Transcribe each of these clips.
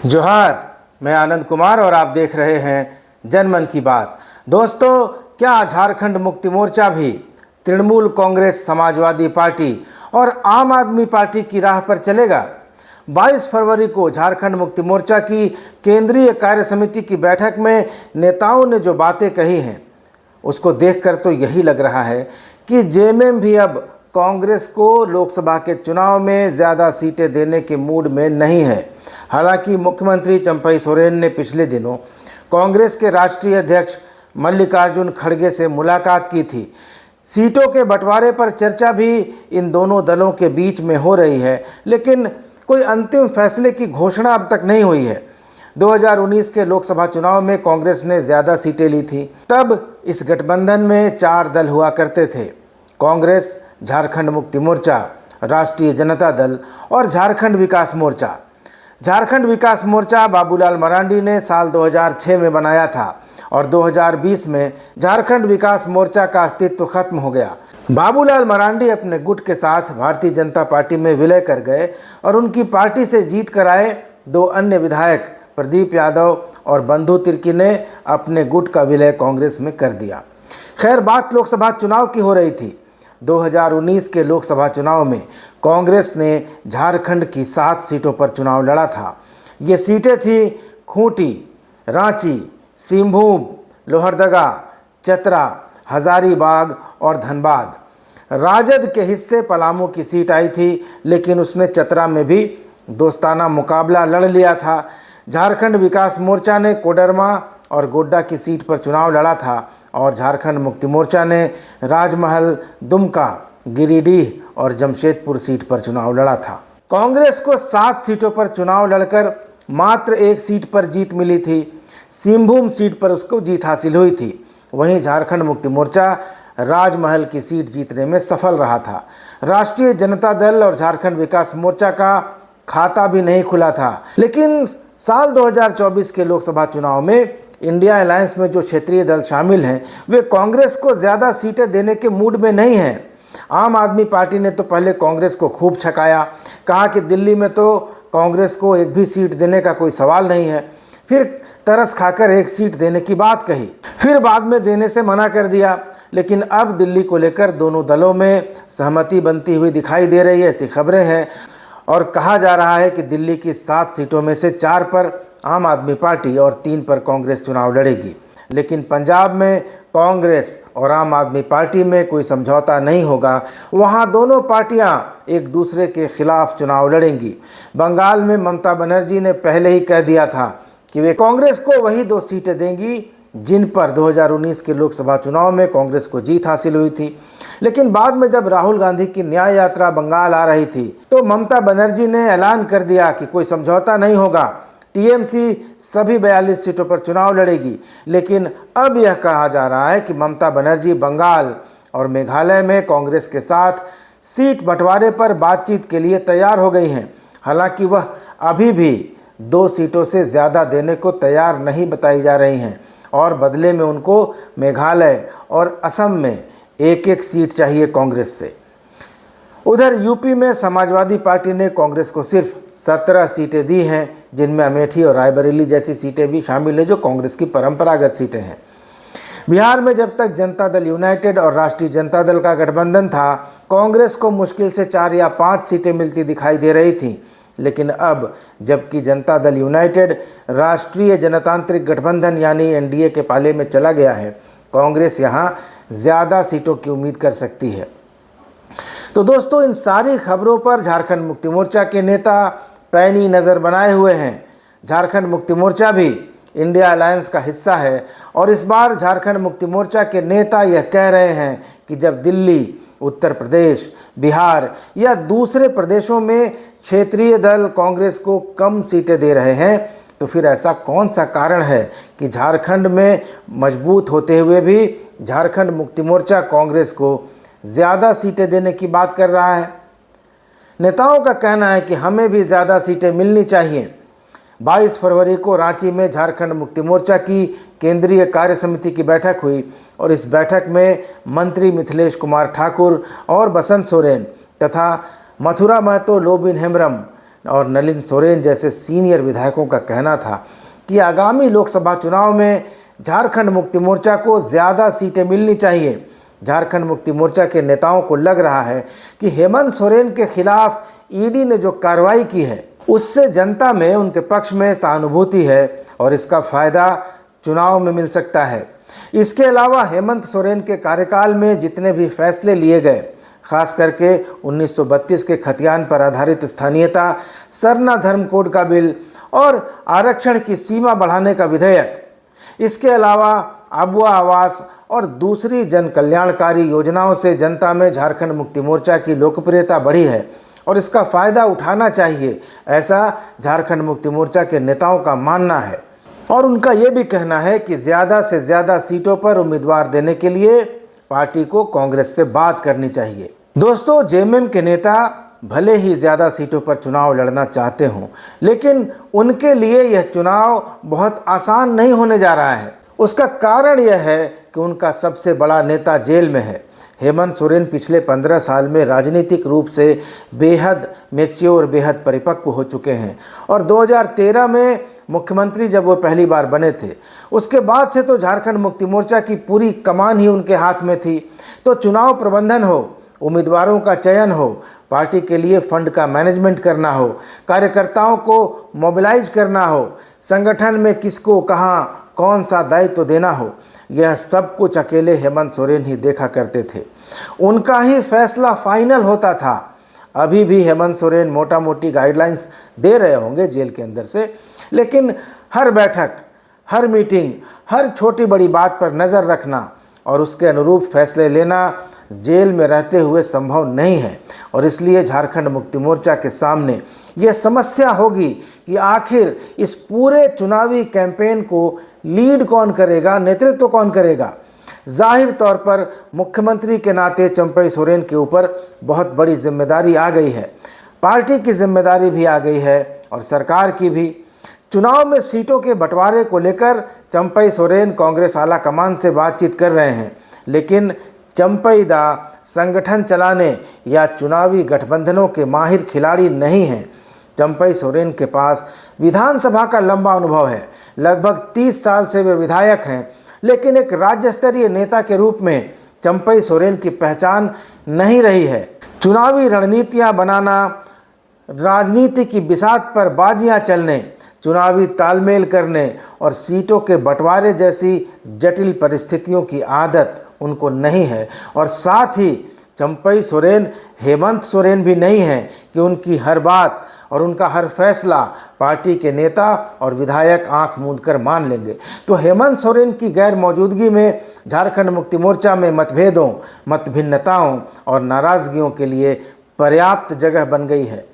जोहार, मैं आनंद कुमार और आप देख रहे हैं जनमन की बात। दोस्तों, क्या झारखंड मुक्ति मोर्चा भी तृणमूल कांग्रेस, समाजवादी पार्टी और आम आदमी पार्टी की राह पर चलेगा? 22 फरवरी को झारखंड मुक्ति मोर्चा की केंद्रीय कार्य समिति की बैठक में नेताओं ने जो बातें कही हैं, उसको देखकर तो यही लग रहा है कि जेएमएम भी अब कांग्रेस को लोकसभा के चुनाव में ज़्यादा सीटें देने के मूड में नहीं है। हालांकि मुख्यमंत्री चंपई सोरेन ने पिछले दिनों कांग्रेस के राष्ट्रीय अध्यक्ष मल्लिकार्जुन खड़गे से मुलाकात की थी। सीटों के बंटवारे पर चर्चा भी इन दोनों दलों के बीच में हो रही है, लेकिन कोई अंतिम फैसले की घोषणा अब तक नहीं हुई है। 2019 के लोकसभा चुनाव में कांग्रेस ने ज़्यादा सीटें ली थी। तब इस गठबंधन में 4 दल हुआ करते थे: कांग्रेस, झारखंड मुक्ति मोर्चा, राष्ट्रीय जनता दल और झारखंड विकास मोर्चा। झारखंड विकास मोर्चा बाबूलाल मरांडी ने साल 2006 में बनाया था और 2020 में झारखंड विकास मोर्चा का अस्तित्व खत्म हो गया। बाबूलाल मरांडी अपने गुट के साथ भारतीय जनता पार्टी में विलय कर गए और उनकी पार्टी से जीत कर आए 2 अन्य विधायक प्रदीप यादव और बंधु तिर्की ने अपने गुट का विलय कांग्रेस में कर दिया। खैर, बात लोकसभा चुनाव की हो रही थी। 2019 के लोकसभा चुनाव में कांग्रेस ने झारखंड की 7 सीटों पर चुनाव लड़ा था। ये सीटें थी खूंटी, रांची, सिंहभूम, लोहरदगा, चतरा, हजारीबाग और धनबाद। राजद के हिस्से पलामू की सीट आई थी, लेकिन उसने चतरा में भी दोस्ताना मुकाबला लड़ लिया था। झारखंड विकास मोर्चा ने कोडरमा और गोड्डा की सीट पर चुनाव लड़ा था और झारखंड मुक्ति मोर्चा ने राजमहल, दुमका, गिरिडीह और जमशेदपुर सीट पर चुनाव लड़ा था। कांग्रेस को 7 सीटों पर चुनाव लड़कर मात्र 1 सीट पर जीत मिली थी। सिंहभूम सीट पर उसको जीत हासिल हुई थी। वहीं झारखंड मुक्ति मोर्चा राजमहल की सीट जीतने में सफल रहा था। राष्ट्रीय जनता दल और झारखंड विकास मोर्चा का खाता भी नहीं खुला था। लेकिन साल 2024 के लोकसभा चुनाव में इंडिया अलायंस में जो क्षेत्रीय दल शामिल हैं, वे कांग्रेस को ज़्यादा सीटें देने के मूड में नहीं हैं। आम आदमी पार्टी ने तो पहले कांग्रेस को खूब छकाया, कहा कि दिल्ली में तो कांग्रेस को एक भी सीट देने का कोई सवाल नहीं है। फिर तरस खाकर 1 सीट देने की बात कही, फिर बाद में देने से मना कर दिया। लेकिन अब दिल्ली को लेकर दोनों दलों में सहमति बनती हुई दिखाई दे रही है, ऐसी खबरें हैं। और कहा जा रहा है कि दिल्ली की 7 सीटों में से 4 पर आम आदमी पार्टी और 3 पर कांग्रेस चुनाव लड़ेगी। लेकिन पंजाब में कांग्रेस और आम आदमी पार्टी में कोई समझौता नहीं होगा। वहां दोनों पार्टियां एक दूसरे के खिलाफ चुनाव लड़ेंगी। बंगाल में ममता बनर्जी ने पहले ही कह दिया था कि वे कांग्रेस को वही 2 सीटें देंगी जिन पर 2019 के लोकसभा चुनाव में कांग्रेस को जीत हासिल हुई थी। लेकिन बाद में जब राहुल गांधी की न्याय यात्रा बंगाल आ रही थी, तो ममता बनर्जी ने ऐलान कर दिया कि कोई समझौता नहीं होगा, टीएमसी सभी 42 सीटों पर चुनाव लड़ेगी। लेकिन अब यह कहा जा रहा है कि ममता बनर्जी बंगाल और मेघालय में कांग्रेस के साथ सीट बंटवारे पर बातचीत के लिए तैयार हो गई हैं। हालांकि वह अभी भी 2 सीटों से ज़्यादा देने को तैयार नहीं बताई जा रही हैं और बदले में उनको मेघालय और असम में 1-1 सीट चाहिए कांग्रेस से। उधर यूपी में समाजवादी पार्टी ने कांग्रेस को सिर्फ 17 सीटें दी हैं, जिनमें अमेठी और रायबरेली जैसी सीटें भी शामिल हैं, जो कांग्रेस की परंपरागत सीटें हैं। बिहार में जब तक जनता दल यूनाइटेड और राष्ट्रीय जनता दल का गठबंधन था, कांग्रेस को मुश्किल से 4 या 5 सीटें मिलती दिखाई दे रही थीं। लेकिन अब जबकि जनता दल यूनाइटेड राष्ट्रीय जनतांत्रिक गठबंधन यानी एनडीए के पाले में चला गया है, कांग्रेस यहां ज़्यादा सीटों की उम्मीद कर सकती है। तो दोस्तों, इन सारी खबरों पर झारखंड मुक्ति मोर्चा के नेता पैनी नज़र बनाए हुए हैं। झारखंड मुक्ति मोर्चा भी इंडिया अलायंस का हिस्सा है और इस बार झारखंड मुक्ति मोर्चा के नेता यह कह रहे हैं कि जब दिल्ली, उत्तर प्रदेश, बिहार या दूसरे प्रदेशों में क्षेत्रीय दल कांग्रेस को कम सीटें दे रहे हैं, तो फिर ऐसा कौन सा कारण है कि झारखंड में मजबूत होते हुए भी झारखंड मुक्ति मोर्चा कांग्रेस को ज़्यादा सीटें देने की बात कर रहा है? नेताओं का कहना है कि हमें भी ज़्यादा सीटें मिलनी चाहिए। 22 फरवरी को रांची में झारखंड मुक्ति मोर्चा की केंद्रीय कार्य समिति की बैठक हुई और इस बैठक में मंत्री मिथिलेश कुमार ठाकुर और बसंत सोरेन तथा मथुरा महतो, लोबिन हेम्ब्रम, और नलिन सोरेन जैसे सीनियर विधायकों का कहना था कि आगामी लोकसभा चुनाव में झारखंड मुक्ति मोर्चा को ज़्यादा सीटें मिलनी चाहिए। झारखंड मुक्ति मोर्चा के नेताओं को लग रहा है कि हेमंत सोरेन के खिलाफ ईडी ने जो कार्रवाई की है उससे जनता में उनके पक्ष में सहानुभूति है और इसका फायदा चुनाव में मिल सकता है। इसके अलावा हेमंत सोरेन के कार्यकाल में जितने भी फैसले लिए गए, खास करके 1932 के खतियान पर आधारित स्थानीयता, सरना धर्म कोड का बिल और आरक्षण की सीमा बढ़ाने का विधेयक, इसके अलावा अबुआ आवास और दूसरी जन कल्याणकारी योजनाओं से जनता में झारखंड मुक्ति मोर्चा की लोकप्रियता बढ़ी है और इसका फ़ायदा उठाना चाहिए, ऐसा झारखंड मुक्ति मोर्चा के नेताओं का मानना है। और उनका ये भी कहना है कि ज़्यादा से ज़्यादा सीटों पर उम्मीदवार देने के लिए पार्टी को कांग्रेस से बात करनी चाहिए। दोस्तों, जेएमएम के नेता भले ही ज़्यादा सीटों पर चुनाव लड़ना चाहते हों, लेकिन उनके लिए यह चुनाव बहुत आसान नहीं होने जा रहा है। उसका कारण यह है कि उनका सबसे बड़ा नेता जेल में है। हेमंत सोरेन पिछले 15 साल में राजनीतिक रूप से बेहद मैच्योर, बेहद परिपक्व हो चुके हैं और 2013 में मुख्यमंत्री जब वो पहली बार बने थे, उसके बाद से तो झारखंड मुक्ति मोर्चा की पूरी कमान ही उनके हाथ में थी। तो चुनाव प्रबंधन हो, उम्मीदवारों का चयन हो, पार्टी के लिए फंड का मैनेजमेंट करना हो, कार्यकर्ताओं को मोबिलाइज करना हो, संगठन में किसको कहाँ कौन सा दायित्व देना हो, यह सब कुछ अकेले हेमंत सोरेन ही देखा करते थे। उनका ही फैसला फाइनल होता था। अभी भी हेमंत सोरेन मोटा मोटी गाइडलाइंस दे रहे होंगे जेल के अंदर से, लेकिन हर बैठक, हर मीटिंग, हर छोटी बड़ी बात पर नज़र रखना और उसके अनुरूप फैसले लेना जेल में रहते हुए संभव नहीं है। और इसलिए झारखंड मुक्ति मोर्चा के सामने यह समस्या होगी कि आखिर इस पूरे चुनावी कैंपेन को लीड कौन करेगा, नेतृत्व कौन करेगा। जाहिर तौर पर मुख्यमंत्री के नाते चंपई सोरेन के ऊपर बहुत बड़ी जिम्मेदारी आ गई है, पार्टी की जिम्मेदारी भी आ गई है और सरकार की भी। चुनाव में सीटों के बंटवारे को लेकर चंपई सोरेन कांग्रेस आला कमान से बातचीत कर रहे हैं, लेकिन चंपई दा संगठन चलाने या चुनावी गठबंधनों के माहिर खिलाड़ी नहीं हैं। चंपई सोरेन के पास विधानसभा का लंबा अनुभव है, लगभग 30 साल से वे विधायक हैं, लेकिन एक राज्य स्तरीय नेता के रूप में चंपई सोरेन की पहचान नहीं रही है। चुनावी रणनीतियां बनाना, राजनीति की बिसात पर बाजियां चलने, चुनावी तालमेल करने और सीटों के बंटवारे जैसी जटिल परिस्थितियों की आदत उनको नहीं है। और साथ ही चंपई सोरेन हेमंत सोरेन भी नहीं है कि उनकी हर बात और उनका हर फैसला पार्टी के नेता और विधायक आंख मूंद कर मान लेंगे। तो हेमंत सोरेन की गैर मौजूदगी में झारखंड मुक्ति मोर्चा में मतभेदों, मतभिन्नताओं और नाराज़गियों के लिए पर्याप्त जगह बन गई है।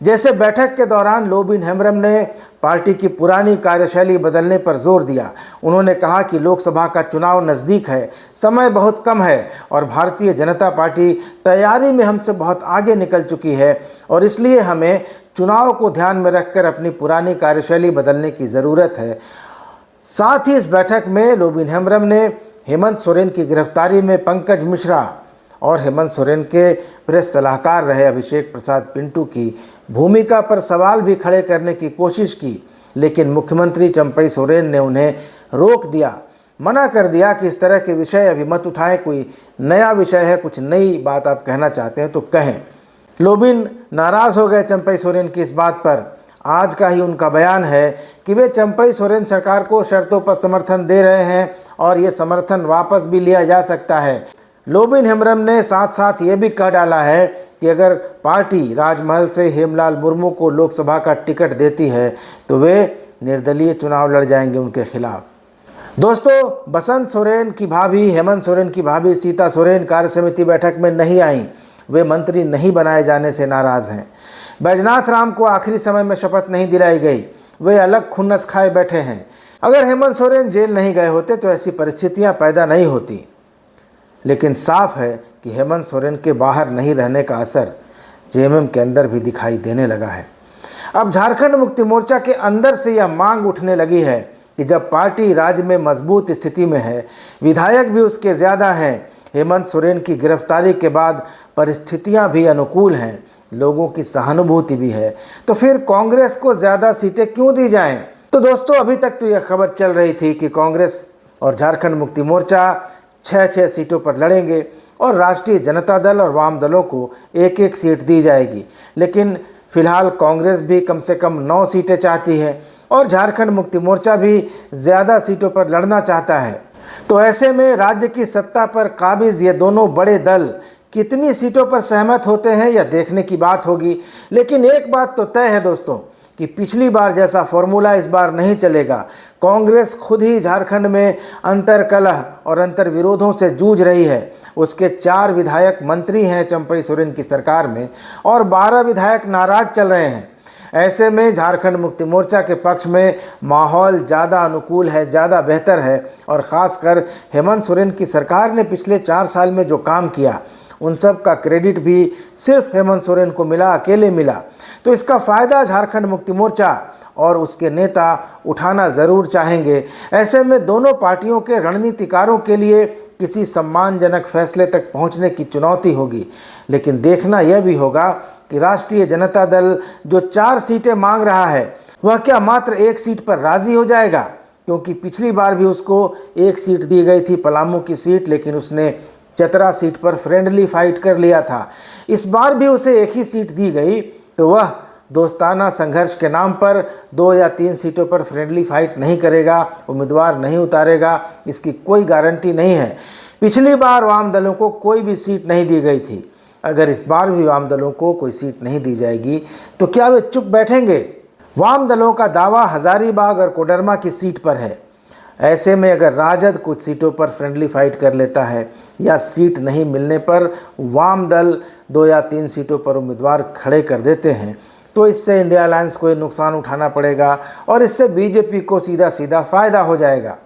जैसे बैठक के दौरान लोबिन हेम्ब्रम ने पार्टी की पुरानी कार्यशैली बदलने पर जोर दिया। उन्होंने कहा कि लोकसभा का चुनाव नज़दीक है, समय बहुत कम है और भारतीय जनता पार्टी तैयारी में हमसे बहुत आगे निकल चुकी है और इसलिए हमें चुनाव को ध्यान में रखकर अपनी पुरानी कार्यशैली बदलने की ज़रूरत है। साथ ही इस बैठक में लोबिन हेम्ब्रम ने हेमंत सोरेन की गिरफ्तारी में पंकज मिश्रा और हेमंत सोरेन के प्रेस सलाहकार रहे अभिषेक प्रसाद पिंटू की भूमिका पर सवाल भी खड़े करने की कोशिश की, लेकिन मुख्यमंत्री चंपई सोरेन ने उन्हें रोक दिया, मना कर दिया कि इस तरह के विषय अभी मत उठाएं, कोई नया विषय है, कुछ नई बात आप कहना चाहते हैं तो कहें। लोबिन नाराज़ हो गए चंपई सोरेन की इस बात पर। आज का ही उनका बयान है कि वे चंपई सोरेन सरकार को शर्तों पर समर्थन दे रहे हैं और ये समर्थन वापस भी लिया जा सकता है। लोबिन हेम्ब्रम ने साथ साथ ये भी कह डाला है कि अगर पार्टी राजमहल से हेमलाल मुर्मू को लोकसभा का टिकट देती है तो वे निर्दलीय चुनाव लड़ जाएंगे उनके खिलाफ। दोस्तों, बसंत सोरेन की भाभी, हेमंत सोरेन की भाभी सीता सोरेन कार्य समिति बैठक में नहीं आईं। वे मंत्री नहीं बनाए जाने से नाराज़ हैं। बैजनाथ राम को आखिरी समय में शपथ नहीं दिलाई गई, वे अलग खुन्नस खाए बैठे हैं। अगर हेमंत सोरेन जेल नहीं गए होते तो ऐसी परिस्थितियां पैदा नहीं होती, लेकिन साफ है कि हेमंत सोरेन के बाहर नहीं रहने का असर जेएमएम के अंदर भी दिखाई देने लगा है। अब झारखंड मुक्ति मोर्चा के अंदर से यह मांग उठने लगी है कि जब पार्टी राज्य में मजबूत स्थिति में है, विधायक भी उसके ज़्यादा हैं, हेमंत सोरेन की गिरफ्तारी के बाद परिस्थितियां भी अनुकूल हैं, लोगों की सहानुभूति भी है, तो फिर कांग्रेस को ज़्यादा सीटें क्यों दी जाएं? तो दोस्तों, अभी तक तो यह खबर चल रही थी कि कांग्रेस और झारखंड मुक्ति मोर्चा 6-6 सीटों पर लड़ेंगे और राष्ट्रीय जनता दल और वाम दलों को एक एक सीट दी जाएगी। लेकिन फिलहाल कांग्रेस भी कम से कम 9 सीटें चाहती है और झारखंड मुक्ति मोर्चा भी ज़्यादा सीटों पर लड़ना चाहता है। तो ऐसे में राज्य की सत्ता पर काबिज ये दोनों बड़े दल कितनी सीटों पर सहमत होते हैं यह देखने की बात होगी। लेकिन एक बात तो तय है दोस्तों कि पिछली बार जैसा फॉर्मूला इस बार नहीं चलेगा। कांग्रेस खुद ही झारखंड में अंतर्कलह और अंतर्विरोधों से जूझ रही है। उसके 4 विधायक मंत्री हैं चंपई सोरेन की सरकार में और 12 विधायक नाराज चल रहे हैं। ऐसे में झारखंड मुक्ति मोर्चा के पक्ष में माहौल ज़्यादा अनुकूल है, ज़्यादा बेहतर है और ख़ासकर हेमंत सोरेन की सरकार ने पिछले 4 साल में जो काम किया उन सब का क्रेडिट भी सिर्फ हेमंत सोरेन को मिला, अकेले मिला। तो इसका फ़ायदा झारखंड मुक्ति मोर्चा और उसके नेता उठाना ज़रूर चाहेंगे। ऐसे में दोनों पार्टियों के रणनीतिकारों के लिए किसी सम्मानजनक फैसले तक पहुंचने की चुनौती होगी। लेकिन देखना यह भी होगा कि राष्ट्रीय जनता दल जो 4 सीटें मांग रहा है वह क्या मात्र 1 सीट पर राज़ी हो जाएगा, क्योंकि पिछली बार भी उसको 1 सीट दी गई थी, पलामू की सीट, लेकिन उसने चतरा सीट पर फ्रेंडली फाइट कर लिया था। इस बार भी उसे 1 ही सीट दी गई, तो वह दोस्ताना संघर्ष के नाम पर 2 या 3 सीटों पर फ्रेंडली फाइट नहीं करेगा, उम्मीदवार नहीं उतारेगा, इसकी कोई गारंटी नहीं है। पिछली बार वाम दलों को कोई भी सीट नहीं दी गई थी। अगर इस बार भी वाम दलों को कोई सीट नहीं दी जाएगी तो क्या वे चुप बैठेंगे? वाम दलों का दावा हजारीबाग और कोडरमा की सीट पर है। ऐसे में अगर राजद कुछ सीटों पर फ्रेंडली फाइट कर लेता है या सीट नहीं मिलने पर वाम दल 2 या 3 सीटों पर उम्मीदवार खड़े कर देते हैं, तो इससे इंडिया अलायंस को नुकसान उठाना पड़ेगा और इससे बीजेपी को सीधा सीधा फायदा हो जाएगा।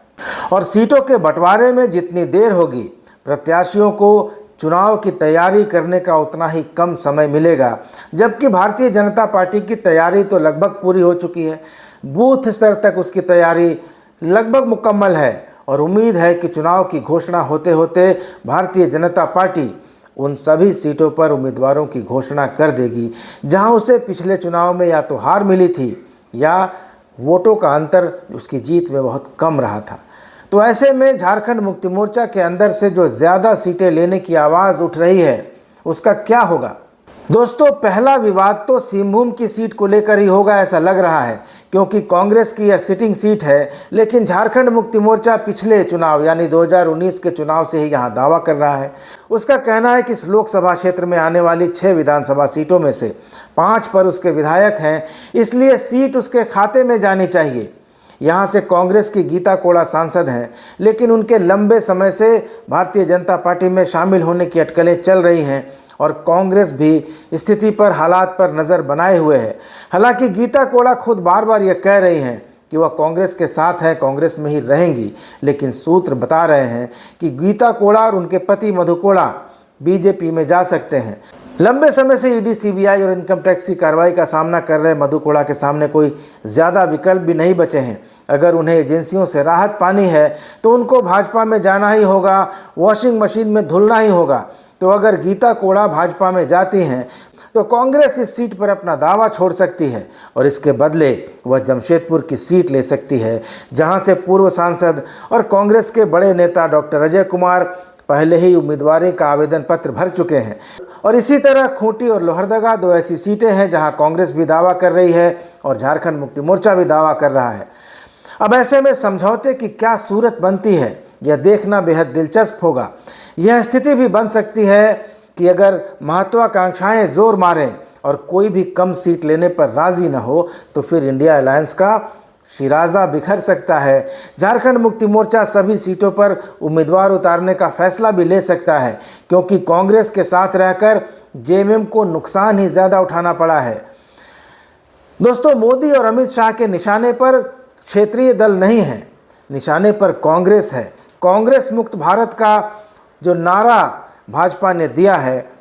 और सीटों के बंटवारे में जितनी देर होगी, प्रत्याशियों को चुनाव की तैयारी करने का उतना ही कम समय मिलेगा। जबकि भारतीय जनता पार्टी की तैयारी तो लगभग पूरी हो चुकी है, बूथ स्तर तक उसकी तैयारी लगभग मुकम्मल है और उम्मीद है कि चुनाव की घोषणा होते होते भारतीय जनता पार्टी उन सभी सीटों पर उम्मीदवारों की घोषणा कर देगी जहां उसे पिछले चुनाव में या तो हार मिली थी या वोटों का अंतर उसकी जीत में बहुत कम रहा था। तो ऐसे में झारखंड मुक्ति मोर्चा के अंदर से जो ज़्यादा सीटें लेने की आवाज़ उठ रही है उसका क्या होगा? दोस्तों, पहला विवाद तो सिंहभूम की सीट को लेकर ही होगा ऐसा लग रहा है, क्योंकि कांग्रेस की यह सिटिंग सीट है। लेकिन झारखंड मुक्ति मोर्चा पिछले चुनाव यानी 2019 के चुनाव से ही यहाँ दावा कर रहा है। उसका कहना है कि इस लोकसभा क्षेत्र में आने वाली 6 विधानसभा सीटों में से 5 पर उसके विधायक हैं, इसलिए सीट उसके खाते में जानी चाहिए। यहाँ से कांग्रेस की गीता कोड़ा सांसद हैं, लेकिन उनके लंबे समय से भारतीय जनता पार्टी में शामिल होने की अटकलें चल रही हैं और कांग्रेस भी स्थिति पर, हालात पर नज़र बनाए हुए है। हालांकि गीता कोड़ा खुद बार बार यह कह रही हैं कि वह कांग्रेस के साथ हैं, कांग्रेस में ही रहेंगी, लेकिन सूत्र बता रहे हैं कि गीता कोड़ा और उनके पति मधु कोड़ा बीजेपी में जा सकते हैं। लंबे समय से ईडी, सीबीआई और इनकम टैक्स की कार्रवाई का सामना कर रहे मधु कोड़ा के सामने कोई ज़्यादा विकल्प भी नहीं बचे हैं। अगर उन्हें एजेंसियों से राहत पानी है तो उनको भाजपा में जाना ही होगा, वॉशिंग मशीन में धुलना ही होगा। तो अगर गीता कोड़ा भाजपा में जाती हैं तो कांग्रेस इस सीट पर अपना दावा छोड़ सकती है और इसके बदले वह जमशेदपुर की सीट ले सकती है, जहां से पूर्व सांसद और कांग्रेस के बड़े नेता डॉक्टर अजय कुमार पहले ही उम्मीदवारी का आवेदन पत्र भर चुके हैं। और इसी तरह खूंटी और लोहरदगा 2 ऐसी सीटें हैं जहां कांग्रेस भी दावा कर रही है और झारखंड मुक्ति मोर्चा भी दावा कर रहा है। अब ऐसे में समझौते की क्या सूरत बनती है यह देखना बेहद दिलचस्प होगा। यह स्थिति भी बन सकती है कि अगर महत्वाकांक्षाएं जोर मारें और कोई भी कम सीट लेने पर राजी न हो तो फिर इंडिया अलायंस का शिराजा बिखर सकता है। झारखंड मुक्ति मोर्चा सभी सीटों पर उम्मीदवार उतारने का फैसला भी ले सकता है, क्योंकि कांग्रेस के साथ रहकर जेएमएम को नुकसान ही ज़्यादा उठाना पड़ा है। दोस्तों, मोदी और अमित शाह के निशाने पर क्षेत्रीय दल नहीं है, निशाने पर कांग्रेस है। कांग्रेस मुक्त भारत का जो नारा भाजपा ने दिया है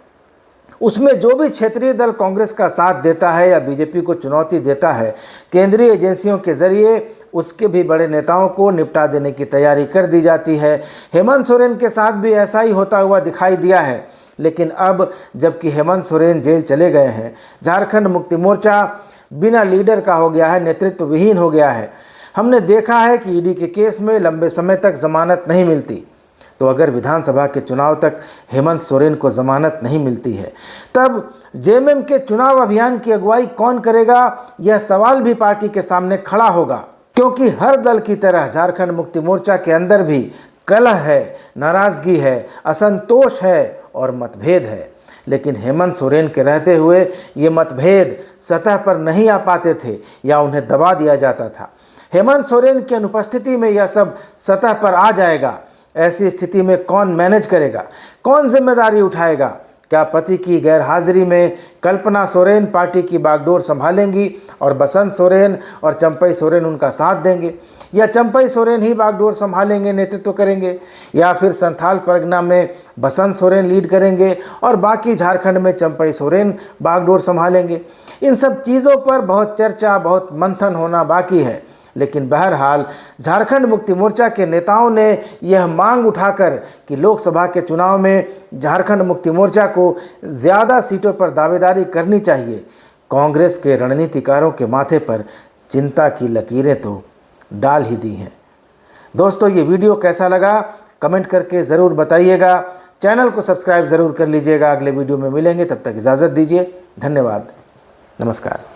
उसमें जो भी क्षेत्रीय दल कांग्रेस का साथ देता है या बीजेपी को चुनौती देता है, केंद्रीय एजेंसियों के जरिए उसके भी बड़े नेताओं को निपटा देने की तैयारी कर दी जाती है। हेमंत सोरेन के साथ भी ऐसा ही होता हुआ दिखाई दिया है। लेकिन अब जबकि हेमंत सोरेन जेल चले गए हैं, झारखंड मुक्ति मोर्चा बिना लीडर का हो गया है, नेतृत्व विहीन हो गया है। हमने देखा है कि ईडी के केस में लंबे समय तक जमानत नहीं मिलती, तो अगर विधानसभा के चुनाव तक हेमंत सोरेन को जमानत नहीं मिलती है, तब जेएमएम के चुनाव अभियान की अगुवाई कौन करेगा, यह सवाल भी पार्टी के सामने खड़ा होगा। क्योंकि हर दल की तरह झारखंड मुक्ति मोर्चा के अंदर भी कलह है, नाराजगी है, असंतोष है और मतभेद है। लेकिन हेमंत सोरेन के रहते हुए ये मतभेद सतह पर नहीं आ पाते थे या उन्हें दबा दिया जाता था। हेमंत सोरेन की अनुपस्थिति में यह सब सतह पर आ जाएगा। ऐसी स्थिति में कौन मैनेज करेगा, कौन जिम्मेदारी उठाएगा? क्या पति की गैरहाजिरी में कल्पना सोरेन पार्टी की बागडोर संभालेंगी और बसंत सोरेन और चंपई सोरेन उनका साथ देंगे, या चंपई सोरेन ही बागडोर संभालेंगे, नेतृत्व करेंगे, या फिर संथाल परगना में बसंत सोरेन लीड करेंगे और बाकी झारखंड में चंपई सोरेन बागडोर संभालेंगे? इन सब चीज़ों पर बहुत चर्चा, बहुत मंथन होना बाकी है। लेकिन बहरहाल झारखंड मुक्ति मोर्चा के नेताओं ने यह मांग उठाकर कि लोकसभा के चुनाव में झारखंड मुक्ति मोर्चा को ज़्यादा सीटों पर दावेदारी करनी चाहिए। कांग्रेस के रणनीतिकारों के माथे पर चिंता की लकीरें तो डाल ही दी हैं। दोस्तों, ये वीडियो कैसा लगा कमेंट करके ज़रूर बताइएगा। चैनल को सब्सक्राइब ज़रूर कर लीजिएगा। अगले वीडियो में मिलेंगे, तब तक इजाज़त दीजिए। धन्यवाद, नमस्कार।